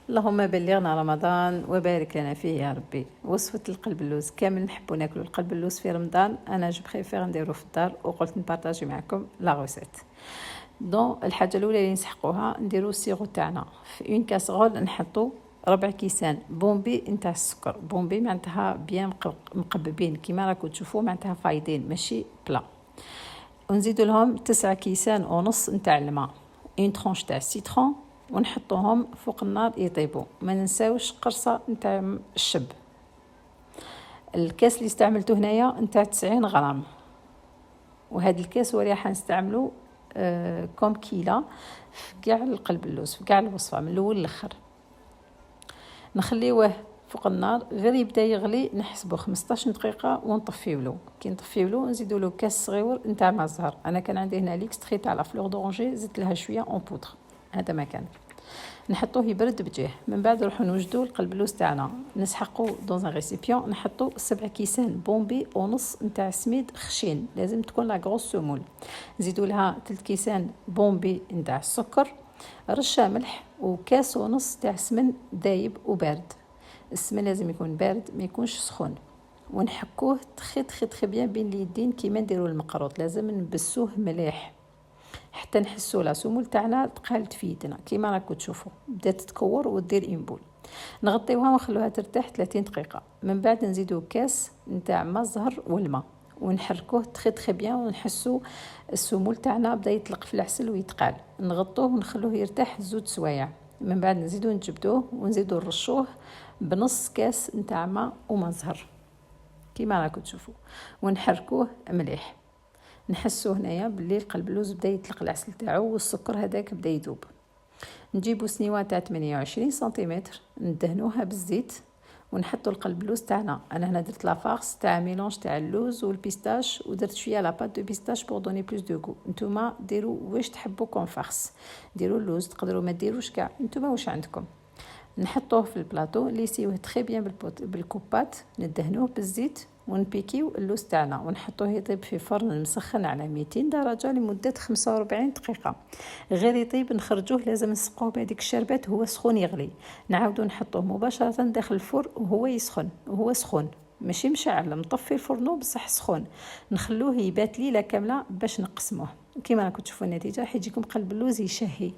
اللهم بلغنا رمضان وبارك لنا فيه يا ربي. وصفة القلب اللوز كامل نحبو ناكلو القلب اللوز في رمضان، انا جو بريفير نديرو في الدار وقلت نبارطاجي معكم لا غوسيت. دون الحاجه الاولى اللي نسحقوها نديرو السيغو تاعنا في اون كاسرول، نحطو ربع كيسان بومبي نتاع السكر. بومبي معناتها بيان مقببين كيما راكو تشوفوا، معناتها فايدين ماشي بلا. ونزيدو لهم 9 كيسان ونص نتاع الماء، اون ترونش تاع سيترون، ونحطوهم فوق النار يطيبوا. ما ننساوش قرصه نتاع الشب. الكاس اللي استعملته هنايا نتاع 90 غرام، وهذا الكاس هو اللي راح نستعملو كوم كيلا في كاع القلب اللوز، في كاع الوصفه من الاول للاخر. نخليوه فوق النار غير يبدا يغلي، نحسبه 15 دقيقه ونطفيولو. كي نطفيولو نزيدو له كاس صغيور نتاع ماء زهر. انا كان عندي هنا ليكستري تاع لا فلور دورانجي، زدت لها شويه اون بودر، هذا ما كان. نحطوه يبرد بجيه، من بعد نروحو نوجدو القلب اللوز تاعنا، نسحقو دون ان ريسيبيون، نحطو 7 كيسان بومبي ونص نتاع سميد خشين، لازم تكون لا غروس سمول. نزيدو لها 3 كيسان بومبي نتاع السكر، رشه ملح، وكاس ونص تاع سمن دايب وبارد. السمن لازم يكون بارد ما يكونش سخون. ونحكوه تخي بيان بين اليدين كيما نديرو المقروط، لازم نبسوه مليح حتى نحسو لا سمول تاعنا تقالت في يدنا كيما راكو تشوفوا، بدات تكور ودير امبول. نغطيوها ونخلوها ترتاح 30 دقيقه. من بعد نزيدو كاس نتاع ماء زهر والماء، ونحركوه تخي بيان، ونحسو السمول تاعنا بدا يطلق في العسل ويتقال. نغطوه ونخلوه يرتاح 2 سوايع. من بعد نزيدو نجبدوه ونزيدو نرشوه بنص كاس نتاع ماء وماء زهر كيما راكو تشوفوا، ونحركوه مليح. نحسو هنايا باللي القلب اللوز بدا يطلق العسل تاعو والسكر هذاك بدا يذوب. نجيبو سنيوه تاع 28 سنتيمتر ندهنوها بالزيت، ونحطو القلب اللوز تاعنا. انا هنا درت لافارس تاع ميلونج تاع اللوز والبيستاش، ودرت شويه لا بات دو بيستاش بور دوني بلوس دو غو. نتوما ديروا واش تحبوا كون فارس، ديروا اللوز، تقدروا ما ديروش كاع، نتوما واش عندكم. نحطوه في البلاطو ليسيوه تري بيان بالكوبات، ندهنوه بالزيت، ونبيكيو اللوز تاعنا ونحطوه يطيب في فرن مسخن على 200 درجه لمده 45 دقيقه. غير يطيب نخرجوه، لازم نسقوه بهذيك الشربات هو سخون يغلي. نعاودو نحطوه مباشره داخل الفرن وهو يسخن، وهو سخون ماشي مشعل، مطفي الفرن بصح سخون. نخلوه يبات ليله كامله باش نقسموه. كيما راكم تشوفوا النتيجه، حيجيكم قلب اللوز يشهي.